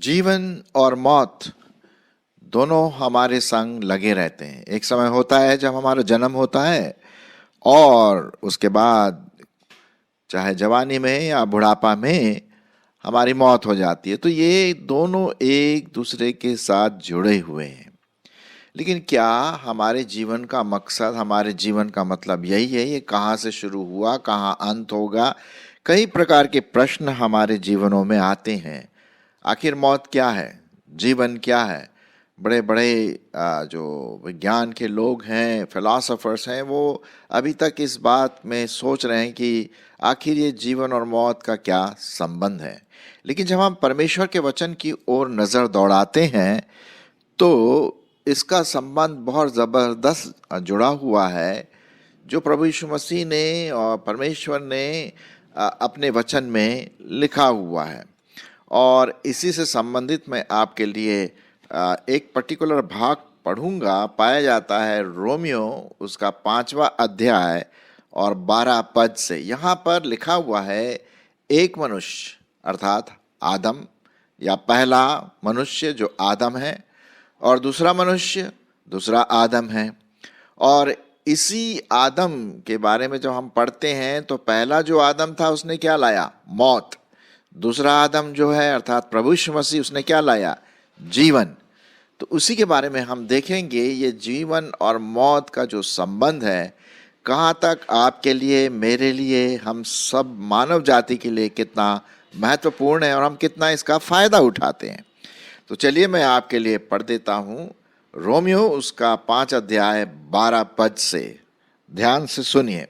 जीवन और मौत दोनों हमारे संग लगे रहते हैं। एक समय होता है जब हमारा जन्म होता है और उसके बाद चाहे जवानी में या बुढ़ापा में हमारी मौत हो जाती है। तो ये दोनों एक दूसरे के साथ जुड़े हुए हैं। लेकिन क्या हमारे जीवन का मकसद, हमारे जीवन का मतलब यही है? ये कहाँ से शुरू हुआ, कहाँ अंत होगा? कई प्रकार के प्रश्न हमारे जीवनों में आते हैं। आखिर मौत क्या है, जीवन क्या है? बड़े बड़े जो विज्ञान के लोग हैं, फिलोसोफर्स हैं, वो अभी तक इस बात में सोच रहे हैं कि आखिर ये जीवन और मौत का क्या संबंध है। लेकिन जब हम परमेश्वर के वचन की ओर नज़र दौड़ाते हैं तो इसका संबंध बहुत ज़बरदस्त जुड़ा हुआ है, जो प्रभु यीशु मसीह ने और परमेश्वर ने अपने वचन में लिखा हुआ है। और इसी से संबंधित मैं आपके लिए एक पर्टिकुलर भाग पढ़ूंगा। पाया जाता है रोमियो उसका 5वां अध्याय और 12 पद से। यहाँ पर लिखा हुआ है, एक मनुष्य अर्थात आदम या पहला मनुष्य जो आदम है, और दूसरा मनुष्य दूसरा आदम है। और इसी आदम के बारे में जब हम पढ़ते हैं तो पहला जो आदम था उसने क्या लाया? मौत। दूसरा आदम जो है अर्थात प्रभु यीशु मसीह, उसने क्या लाया? जीवन। तो उसी के बारे में हम देखेंगे, ये जीवन और मौत का जो संबंध है कहाँ तक आपके लिए, मेरे लिए, हम सब मानव जाति के लिए कितना महत्वपूर्ण है और हम कितना इसका फायदा उठाते हैं। तो चलिए मैं आपके लिए पढ़ देता हूँ रोमियो उसका 5 अध्याय 12 पद से। ध्यान से सुनिए।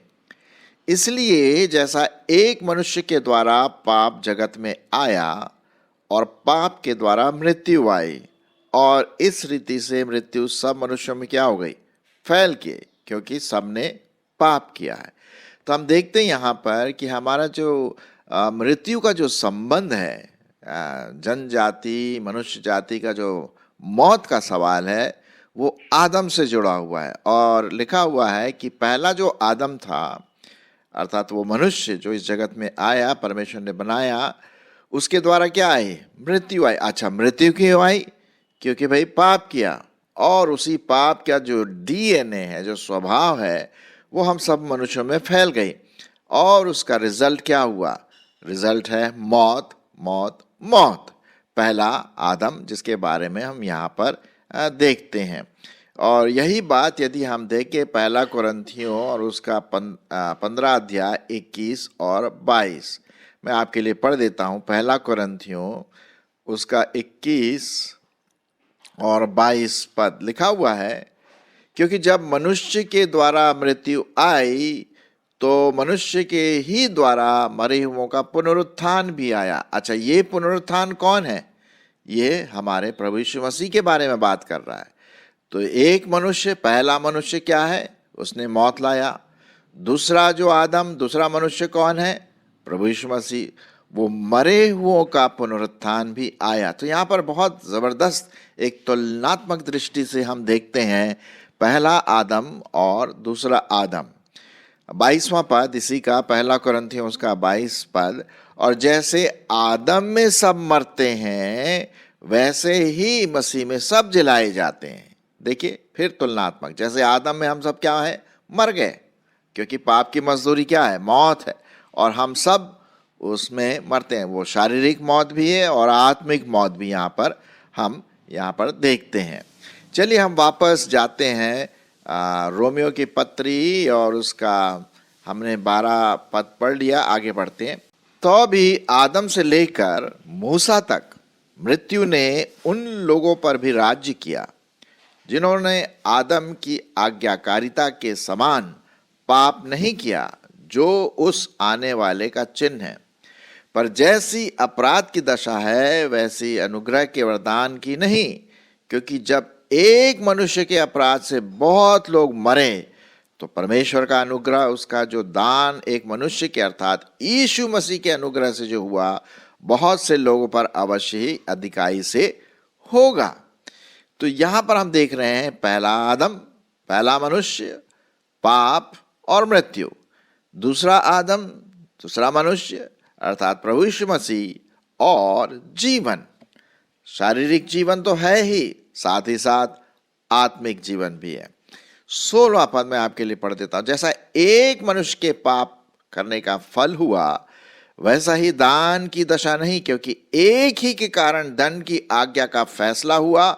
इसलिए जैसा एक मनुष्य के द्वारा पाप जगत में आया और पाप के द्वारा मृत्यु आई, और इस रीति से मृत्यु सब मनुष्यों में क्या हो गई? फैल के, क्योंकि सबने पाप किया है। तो हम देखते हैं यहाँ पर कि हमारा जो मृत्यु का जो संबंध है, जनजाति, मनुष्य जाति का जो मौत का सवाल है, वो आदम से जुड़ा हुआ है। और लिखा हुआ है कि पहला जो आदम था अर्थात वो मनुष्य जो इस जगत में आया, परमेश्वर ने बनाया, उसके द्वारा क्या आई? मृत्यु आई। अच्छा, मृत्यु क्यों आई? क्योंकि भाई पाप किया, और उसी पाप का जो डीएनए है, जो स्वभाव है, वो हम सब मनुष्यों में फैल गई। और उसका रिजल्ट क्या हुआ? रिजल्ट है मौत, मौत, मौत। पहला आदम, जिसके बारे में हम यहाँ पर देखते हैं। और यही बात यदि हम देखें पहला कुरिन्थियों और उसका 15 अध्याय 21 और 22, मैं आपके लिए पढ़ देता हूँ। पहला कुरिन्थियों उसका 21 और 22 पद लिखा हुआ है, क्योंकि जब मनुष्य के द्वारा मृत्यु आई तो मनुष्य के ही द्वारा मरे हुओं का पुनरुत्थान भी आया। अच्छा, ये पुनरुत्थान कौन है? ये हमारे प्रभु यीशु मसीह के बारे में बात कर रहा है। तो एक मनुष्य, पहला मनुष्य क्या है? उसने मौत लाया। दूसरा जो आदम, दूसरा मनुष्य कौन है? प्रभु यीशु मसीह, वो मरे हुओं का पुनरुत्थान भी आया। तो यहाँ पर बहुत ज़बरदस्त एक तुलनात्मक दृष्टि से हम देखते हैं पहला आदम और दूसरा आदम। 22वां पद इसी का, पहला कुरिन्थियों उसका 22 पद, और जैसे आदम में सब मरते हैं वैसे ही मसीह में सब जिलाए जाते हैं। देखिए फिर तुलनात्मक, जैसे आदम में हम सब क्या है? मर गए, क्योंकि पाप की मजदूरी क्या है? मौत है, और हम सब उसमें मरते हैं। वो शारीरिक मौत भी है और आत्मिक मौत भी हम यहाँ पर देखते हैं। चलिए हम वापस जाते हैं रोमियो की पत्री, और उसका हमने 12 पद पढ़ लिया। आगे बढ़ते हैं। तो भी आदम से लेकर मूसा तक मृत्यु ने उन लोगों पर भी राज्य किया जिन्होंने आदम की आज्ञाकारिता के समान पाप नहीं किया, जो उस आने वाले का चिन्ह है। पर जैसी अपराध की दशा है वैसी अनुग्रह के वरदान की नहीं, क्योंकि जब एक मनुष्य के अपराध से बहुत लोग मरे तो परमेश्वर का अनुग्रह, उसका जो दान एक मनुष्य के अर्थात यीशु मसीह के अनुग्रह से जो हुआ, बहुत से लोगों पर अवश्य ही अधिकाई से होगा। तो यहाँ पर हम देख रहे हैं पहला आदम, पहला मनुष्य, पाप और मृत्यु। दूसरा आदम, दूसरा मनुष्य अर्थात प्रभु यीशु मसीह, और जीवन। शारीरिक जीवन तो है ही, साथ ही साथ आत्मिक जीवन भी है। 16वां पद में आपके लिए पढ़ देता हूं। जैसा एक मनुष्य के पाप करने का फल हुआ, वैसा ही दान की दशा नहीं, क्योंकि एक ही के कारण दंड की आज्ञा का फैसला हुआ,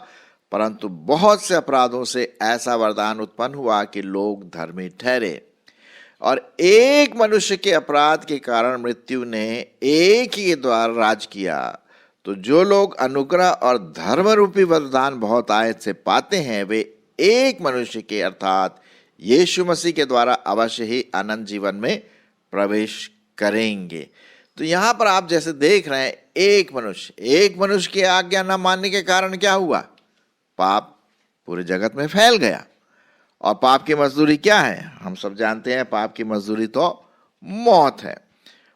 परंतु बहुत से अपराधों से ऐसा वरदान उत्पन्न हुआ कि लोग धर्मी ठहरे। और एक मनुष्य के अपराध के कारण मृत्यु ने एक ही के द्वारा राज किया, तो जो लोग अनुग्रह और धर्म रूपी वरदान बहुत आयत से पाते हैं, वे एक मनुष्य के अर्थात यीशु मसीह के द्वारा अवश्य ही अनंत जीवन में प्रवेश करेंगे। तो यहां पर आप जैसे देख रहे हैं, एक मनुष्य की आज्ञा न मानने के कारण क्या हुआ? पाप पूरे जगत में फैल गया। और पाप की मजदूरी क्या है? हम सब जानते हैं, पाप की मजदूरी तो मौत है।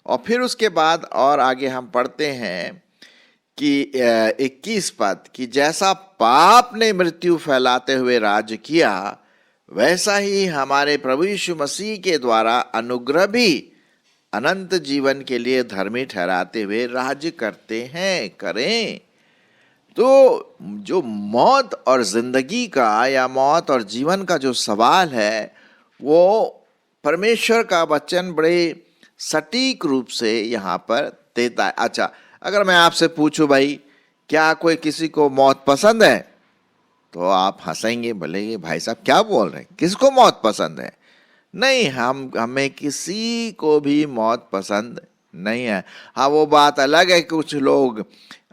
और फिर उसके बाद और आगे हम पढ़ते हैं कि 21 पद कि जैसा पाप ने मृत्यु फैलाते हुए राज्य किया, वैसा ही हमारे प्रभु यीशु मसीह के द्वारा अनुग्रह भी अनंत जीवन के लिए धर्मी ठहराते हुए राज्य करते हैं, करें। तो जो मौत और जिंदगी का या मौत और जीवन का जो सवाल है, वो परमेश्वर का वचन बड़े सटीक रूप से यहाँ पर देता है। अच्छा, अगर मैं आपसे पूछूं भाई, क्या कोई किसी को मौत पसंद है, तो आप हंसेंगे, बोलेंगे भाई साहब क्या बोल रहे हैं, किसको मौत पसंद है? नहीं, हमें किसी को भी मौत पसंद नहीं है। हाँ, वो बात अलग है, कुछ लोग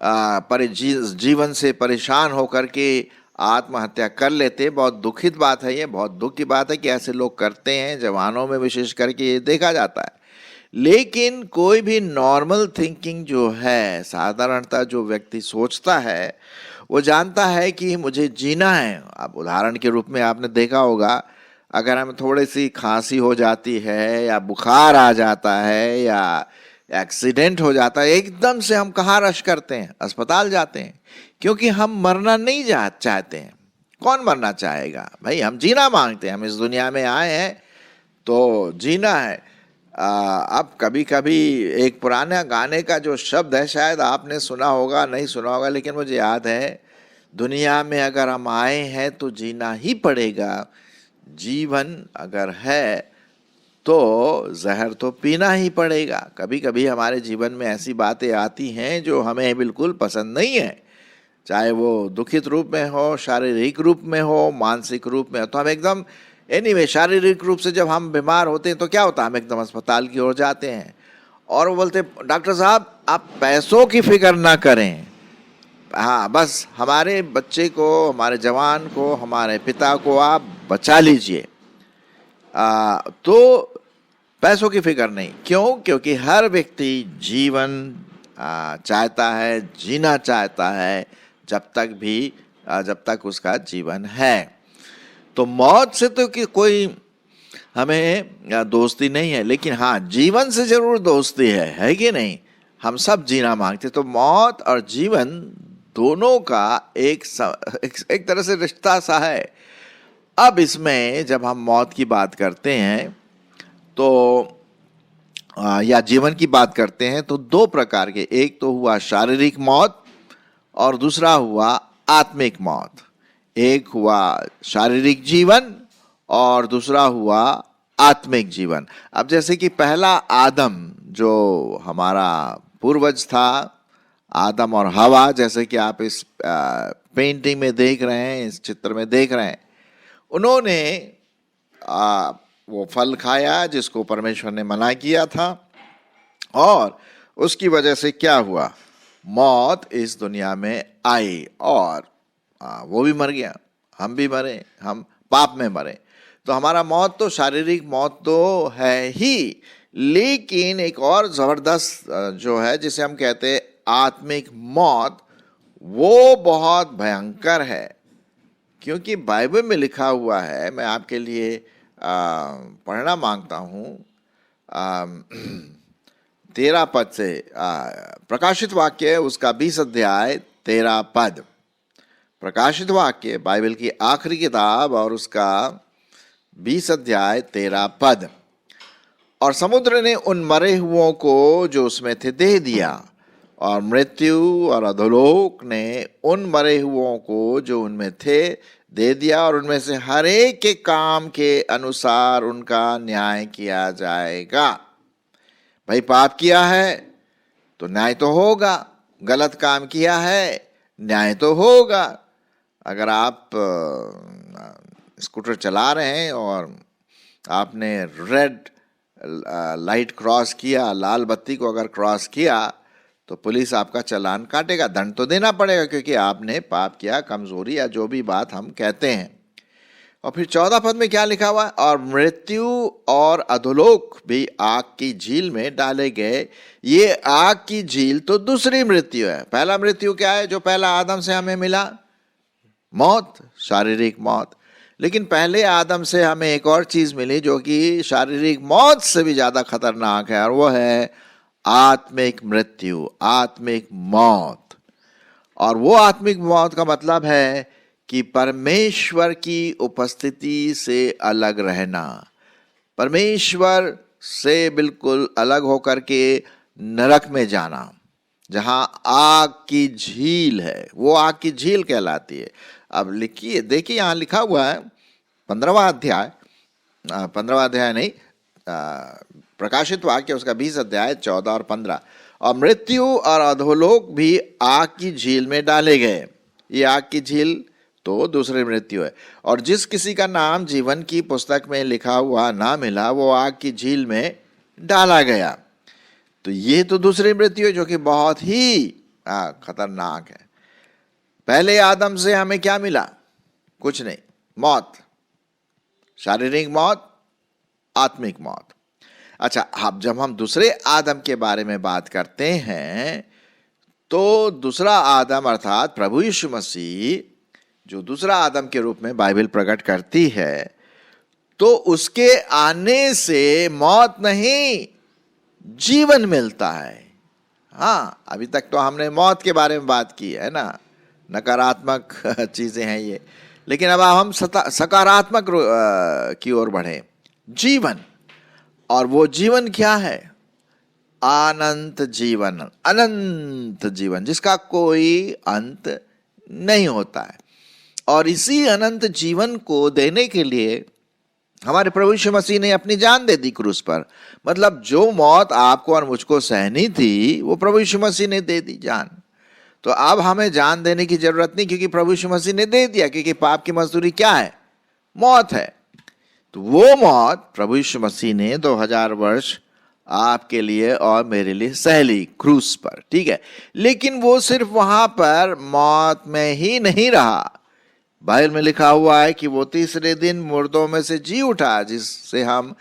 जीवन से परेशान होकर के आत्महत्या कर लेते। बहुत दुखित बात है ये, बहुत दुख की बात है कि ऐसे लोग करते हैं, जवानों में विशेष करके ये देखा जाता है। लेकिन कोई भी नॉर्मल थिंकिंग जो है, साधारणतः जो व्यक्ति सोचता है, वो जानता है कि मुझे जीना है। अब उदाहरण के रूप में आपने देखा होगा, अगर हमें थोड़ी सी खांसी हो जाती है या बुखार आ जाता है या एक्सीडेंट हो जाता है, एकदम से हम कहाँ रश करते हैं? अस्पताल जाते हैं, क्योंकि हम मरना नहीं चाहते हैं। कौन मरना चाहेगा भाई? हम जीना मांगते हैं, हम इस दुनिया में आए हैं तो जीना है। अब कभी कभी एक पुराने गाने का जो शब्द है, शायद आपने सुना होगा, नहीं सुना होगा, लेकिन मुझे याद है, दुनिया में अगर हम आए हैं तो जीना ही पड़ेगा, जीवन अगर है तो जहर तो पीना ही पड़ेगा। कभी कभी हमारे जीवन में ऐसी बातें आती हैं जो हमें बिल्कुल पसंद नहीं है, चाहे वो दुखित रूप में हो, शारीरिक रूप में हो, मानसिक रूप में हो, तो हम एकदम शारीरिक रूप से जब हम बीमार होते हैं तो क्या होता है? हम एकदम अस्पताल की ओर जाते हैं और वो बोलते, डॉक्टर साहब आप पैसों की फिक्र ना करें, हाँ बस हमारे बच्चे को, हमारे जवान को, हमारे पिता को आप बचा लीजिए। तो पैसों की फिक्र नहीं। क्यों? क्योंकि हर व्यक्ति जीवन चाहता है, जीना चाहता है, जब तक उसका जीवन है। तो मौत से तो कि कोई हमें दोस्ती नहीं है, लेकिन हाँ, जीवन से जरूर दोस्ती है कि नहीं? हम सब जीना मांगते। तो मौत और जीवन दोनों का एक तरह से रिश्ता सा है। अब इसमें जब हम मौत की बात करते हैं तो या जीवन की बात करते हैं, तो दो प्रकार के, एक तो हुआ शारीरिक मौत और दूसरा हुआ आत्मिक मौत। एक हुआ शारीरिक जीवन और दूसरा हुआ आत्मिक जीवन। अब जैसे कि पहला आदम जो हमारा पूर्वज था, आदम और हवा, जैसे कि आप इस पेंटिंग में देख रहे हैं, इस चित्र में देख रहे हैं, उन्होंने वो फल खाया जिसको परमेश्वर ने मना किया था, और उसकी वजह से क्या हुआ? मौत इस दुनिया में आई और वो भी मर गया, हम भी मरे, हम पाप में मरे। तो हमारा मौत तो, शारीरिक मौत तो है ही, लेकिन एक और जबरदस्त जो है, जिसे हम कहते हैं आत्मिक मौत, वो बहुत भयंकर है। क्योंकि बाइबल में लिखा हुआ है, मैं आपके लिए पढ़ना मांगता हूँ 13 पद से, प्रकाशित वाक्य उसका 20 अध्याय 13 पद। प्रकाशित वाक्य बाइबल की आखिरी किताब और उसका 20 अध्याय 13 पद। और समुद्र ने उन मरे हुओं को जो उसमें थे दे दिया, और मृत्यु और अधोलोक ने उन मरे हुओं को जो उनमें थे दे दिया, और उनमें से हर एक के काम के अनुसार उनका न्याय किया जाएगा। भाई पाप किया है तो न्याय तो होगा, गलत काम किया है न्याय तो होगा। अगर आप स्कूटर चला रहे हैं और आपने रेड लाइट क्रॉस किया, लाल बत्ती को अगर क्रॉस किया, तो पुलिस आपका चालान काटेगा, दंड तो देना पड़ेगा, क्योंकि आपने पाप किया, कमजोरी या जो भी बात हम कहते हैं। और फिर 14 पद में क्या लिखा हुआ है? और मृत्यु और अधोलोक भी आग की झील में डाले गए। ये आग की झील तो दूसरी मृत्यु है। पहला मृत्यु क्या है जो पहला आदम से हमें मिला? मौत, शारीरिक मौत। लेकिन पहले आदम से हमें एक और चीज मिली जो कि शारीरिक मौत से भी ज्यादा खतरनाक है, और वो है आत्मिक मृत्यु, आत्मिक मौत। और वो आत्मिक मौत का मतलब है कि परमेश्वर की उपस्थिति से अलग रहना, परमेश्वर से बिल्कुल अलग होकर के नरक में जाना, जहां आग की झील है, वो आग की झील कहलाती है। अब लिखिए, देखिए यहां लिखा हुआ है 15वां अध्याय, 15वां अध्याय नहीं, प्रकाशित वाक्य उसका 20 अध्याय 14 और 15। और मृत्यु और अधोलोक भी आग की झील में डाले गए। ये आग की झील तो दूसरी मृत्यु है। और जिस किसी का नाम जीवन की पुस्तक में लिखा हुआ ना मिला, वो आग की झील में डाला गया। तो ये तो दूसरी मृत्यु है जो कि बहुत ही खतरनाक है। पहले आदम से हमें क्या मिला? कुछ नहीं, मौत, शारीरिक मौत, आत्मिक मौत। अच्छा, अब जब हम दूसरे आदम के बारे में बात करते हैं, तो दूसरा आदम अर्थात प्रभु यीशु मसीह, जो दूसरा आदम के रूप में बाइबल प्रकट करती है, तो उसके आने से मौत नहीं, जीवन मिलता है। हाँ, अभी तक तो हमने मौत के बारे में बात की है ना, नकारात्मक चीजें हैं ये, लेकिन अब हम सकारात्मक की ओर बढ़े, जीवन। और वो जीवन क्या है? अनंत जीवन, अनंत जीवन जिसका कोई अंत नहीं होता है। और इसी अनंत जीवन को देने के लिए हमारे प्रभु यीशु मसीह ने अपनी जान दे दी क्रूस पर। मतलब जो मौत आपको और मुझको सहनी थी, वो प्रभु यीशु मसीह ने दे दी जान। तो अब हमें जान देने की जरूरत नहीं, क्योंकि प्रभु यीशु मसीह ने दे दिया, क्योंकि पाप की मजदूरी क्या है? मौत है। तो वो मौत प्रभु यीशु मसीह ने 2000 वर्ष आपके लिए और मेरे लिए सह ली क्रूस पर, ठीक है। लेकिन वो सिर्फ वहां पर मौत में ही नहीं रहा। बाइबल में लिखा हुआ है कि वो तीसरे दिन मुर्दों में से जी उठा, जिससे हम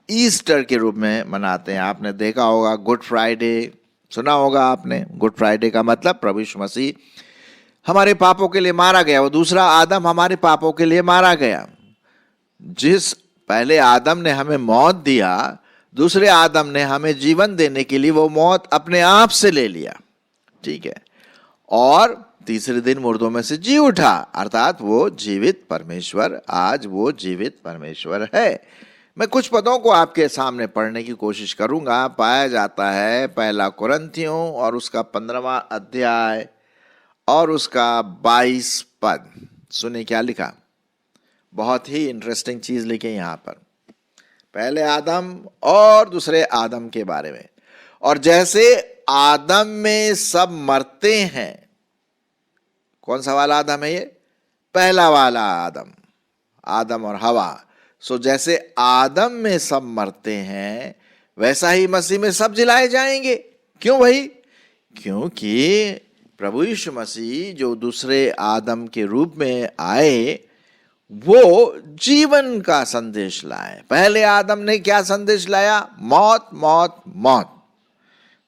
ईस्टर के रूप में मनाते हैं। आपने देखा होगा गुड फ्राइडे, सुना होगा आपने। गुड फ्राइडे का मतलब प्रभु यीशु मसीह हमारे पापों के लिए मारा गया, वो दूसरा आदम हमारे पापों के लिए मारा गया। जिस पहले आदम ने हमें मौत दिया, दूसरे आदम ने हमें जीवन देने के लिए वो मौत अपने आप से ले लिया, ठीक है। और तीसरे दिन मुर्दों में से जी उठा, अर्थात वो जीवित परमेश्वर, आज वो जीवित परमेश्वर है। मैं कुछ पदों को आपके सामने पढ़ने की कोशिश करूंगा। पाया जाता है 1 कुरिन्थियों और उसका 15वां अध्याय और उसका 22 पद। सुने क्या लिखा, बहुत ही इंटरेस्टिंग चीज लिखी यहां पर, पहले आदम और दूसरे आदम के बारे में। और जैसे आदम में सब मरते हैं, कौन सा वाला आदम है ये? पहला वाला आदम, आदम और हवा। सो जैसे आदम में सब मरते हैं, वैसा ही मसीह में सब जिलाए जाएंगे। क्यों भाई? क्योंकि प्रभु यीशु मसीह जो दूसरे आदम के रूप में आए, वो जीवन का संदेश लाए। पहले आदम ने क्या संदेश लाया? मौत, मौत, मौत।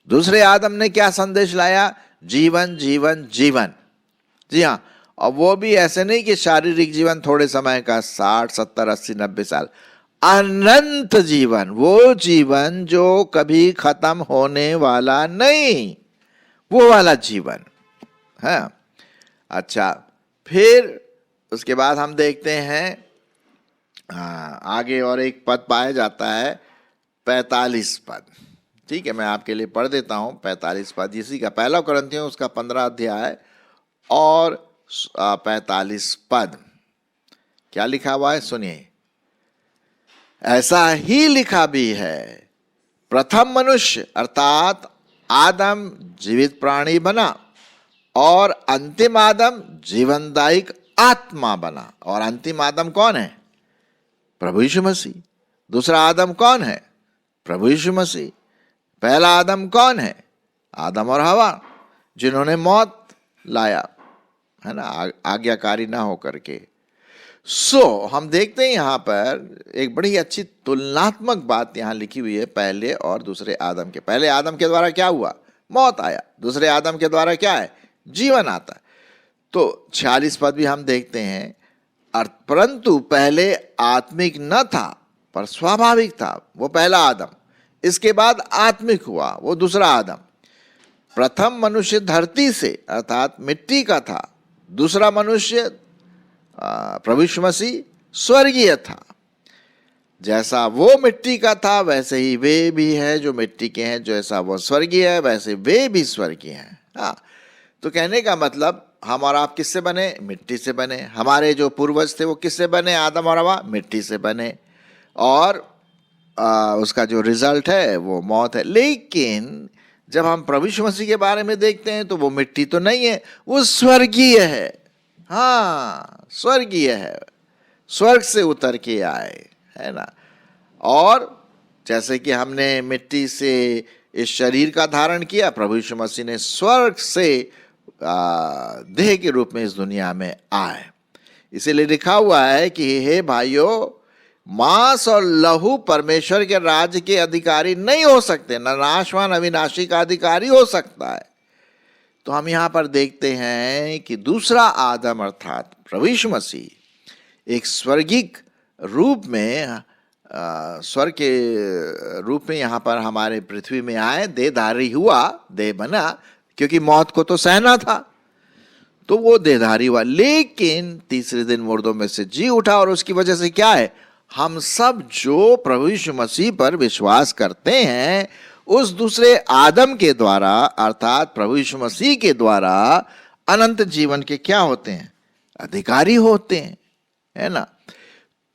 दूसरे आदम ने क्या संदेश लाया? जीवन, जीवन, जीवन। जी हाँ, और वो भी ऐसे नहीं कि शारीरिक जीवन थोड़े समय का, 60, 70, 80, 90 साल। अनंत जीवन, वो जीवन जो कभी खत्म होने वाला नहीं, वो वाला जीवन है। अच्छा, फिर उसके बाद हम देखते हैं आगे और एक पद पाया जाता है, 45 पद, ठीक है, मैं आपके लिए पढ़ देता हूं 45 पद इसी का, पहला कुरिन्थियों उसका 15 अध्याय और 45 पद। क्या लिखा हुआ है सुनिए। ऐसा ही लिखा भी है, प्रथम मनुष्य अर्थात आदम जीवित प्राणी बना और अंतिम आदम जीवनदायक आत्मा बना। और अंतिम आदम कौन है? प्रभु यीशु मसीह। दूसरा आदम कौन है? प्रभु यीशु मसीह। पहला आदम कौन है? आदम और हवा, जिन्होंने मौत लाया, है ना, आज्ञाकारी ना होकर के। हम देखते हैं यहां पर एक बड़ी अच्छी तुलनात्मक बात यहां लिखी हुई है पहले और दूसरे आदम के। पहले आदम के द्वारा क्या हुआ? मौत आया। दूसरे आदम के द्वारा क्या है? जीवन आता है। तो 46 पद भी हम देखते हैं, परंतु पहले आत्मिक न था पर स्वाभाविक था, वो पहला आदम। इसके बाद आत्मिक हुआ, वो दूसरा आदम। प्रथम मनुष्य धरती से अर्थात मिट्टी का था, दूसरा मनुष्य प्रभु यीशु मसीह स्वर्गीय था। जैसा वो मिट्टी का था वैसे ही वे भी है जो मिट्टी के हैं, जैसा वो स्वर्गीय है वैसे वे भी स्वर्गीय हैं। हाँ, तो कहने का मतलब हम और आप किससे बने? मिट्टी से बने। हमारे जो पूर्वज थे वो किससे बने? आदम और हवा मिट्टी से बने। और उसका जो रिजल्ट है वो मौत है। लेकिन जब हम प्रभु यीशु मसीह के बारे में देखते हैं तो वो मिट्टी तो नहीं है, वो स्वर्गीय है। हाँ, स्वर्गीय है, स्वर्ग से उतर के आए, है ना। और जैसे कि हमने मिट्टी से इस शरीर का धारण किया, प्रभु यीशु मसीह ने स्वर्ग से देह के रूप में इस दुनिया में आए। इसीलिए लिखा हुआ है कि हे भाइयों, मांस और लहू परमेश्वर के राज्य के अधिकारी नहीं हो सकते, न नाशवान अविनाशी का अधिकारी हो सकता है। तो हम यहां पर देखते हैं कि दूसरा आदम अर्थात प्रभु यीशु मसीह एक स्वर्गिक रूप में, स्वर्ग के रूप में यहां पर हमारे पृथ्वी में आए, देहधारी हुआ, देह बना, क्योंकि मौत को तो सहना था, तो वो देहधारी हुआ। लेकिन तीसरे दिन मुर्दों में से जी उठा। और उसकी वजह से क्या है? हम सब जो प्रभु यीशु मसीह पर विश्वास करते हैं, उस दूसरे आदम के द्वारा अर्थात प्रभु यीशु मसीह के द्वारा अनंत जीवन के क्या होते हैं? अधिकारी होते हैं, है ना।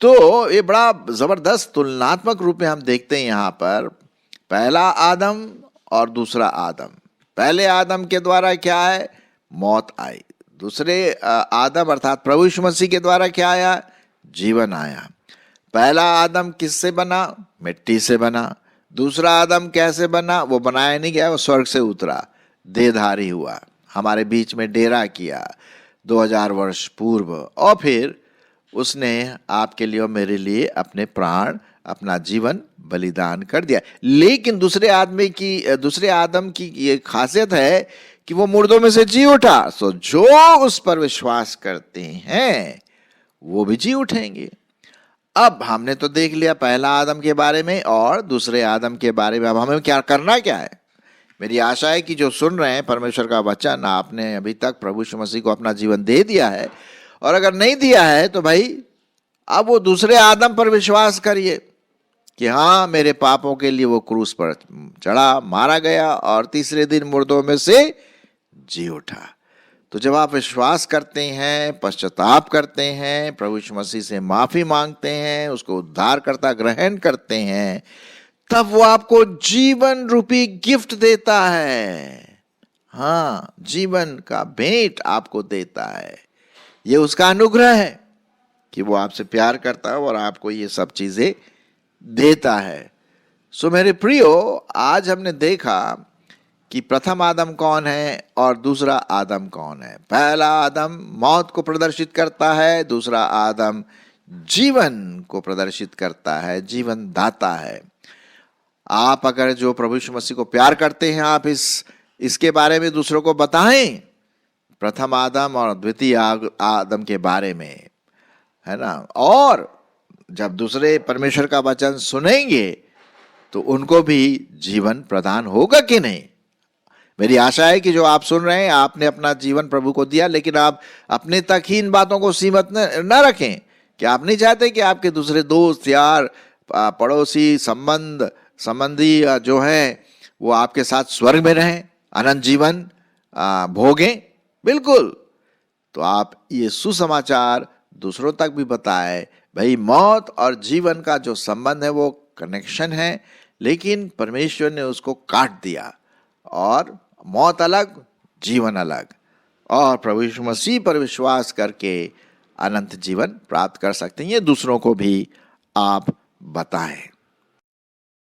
तो ये बड़ा जबरदस्त तुलनात्मक रूप में हम देखते हैं यहां पर, पहला आदम और दूसरा आदम। पहले आदम के द्वारा क्या है? मौत आई। दूसरे आदम अर्थात प्रभु यीशु मसीह के द्वारा क्या आया? जीवन आया। पहला आदम किससे बना? मिट्टी से बना। दूसरा आदम कैसे बना? वो बनाया नहीं गया, वो स्वर्ग से उतरा, देहधारी हुआ, हमारे बीच में डेरा किया 2000 वर्ष पूर्व, और फिर उसने आपके लिए और मेरे लिए अपने प्राण, अपना जीवन बलिदान कर दिया। लेकिन दूसरे आदम की ये खासियत है कि वो मुर्दों में से जी उठा। सो जो उस पर विश्वास करते हैं वो भी जी उठेंगे। अब हमने तो देख लिया पहला आदम के बारे में और दूसरे आदम के बारे में। अब हमें क्या करना क्या है? मेरी आशा है कि जो सुन रहे हैं परमेश्वर का वचन, आपने अभी तक प्रभु यीशु मसीह को अपना जीवन दे दिया है, और अगर नहीं दिया है तो भाई अब वो दूसरे आदम पर विश्वास करिए कि हाँ, मेरे पापों के लिए वो क्रूस पर चढ़ा, मारा गया और तीसरे दिन मुर्दों में से जी उठा। तो जब आप विश्वास करते हैं, पश्चाताप करते हैं, प्रभु यीशु मसीह से माफी मांगते हैं, उसको उद्धारकर्ता ग्रहण करते हैं, तब वो आपको जीवन रूपी गिफ्ट देता है। हाँ, जीवन का भेंट आपको देता है। ये उसका अनुग्रह है कि वो आपसे प्यार करता है और आपको ये सब चीजें देता है। सो मेरे प्रियो, आज हमने देखा कि प्रथम आदम कौन है और दूसरा आदम कौन है। पहला आदम मौत को प्रदर्शित करता है, दूसरा आदम जीवन को प्रदर्शित करता है, जीवन दाता है। आप अगर जो प्रभु यीशु मसीह को प्यार करते हैं, आप इसके बारे में दूसरों को बताएं, प्रथम आदम और द्वितीय आदम के बारे में, है ना। और जब दूसरे परमेश्वर का वचन सुनेंगे तो उनको भी जीवन प्रदान होगा कि नहीं। मेरी आशा है कि जो आप सुन रहे हैं, आपने अपना जीवन प्रभु को दिया, लेकिन आप अपने तक ही इन बातों को सीमित न रखें कि आप नहीं चाहते कि आपके दूसरे दोस्त, यार, पड़ोसी, संबंधी जो हैं वो आपके साथ स्वर्ग में रहें, अनंत जीवन भोगें, बिल्कुल। तो आप ये सुसमाचार दूसरों तक भी बताएं। भाई मौत और जीवन का जो संबंध है वो कनेक्शन है, लेकिन परमेश्वर ने उसको काट दिया और मौत अलग, जीवन अलग, और प्रभु यीशु मसीह पर विश्वास करके अनंत जीवन प्राप्त कर सकते हैं। ये दूसरों को भी आप बताएं।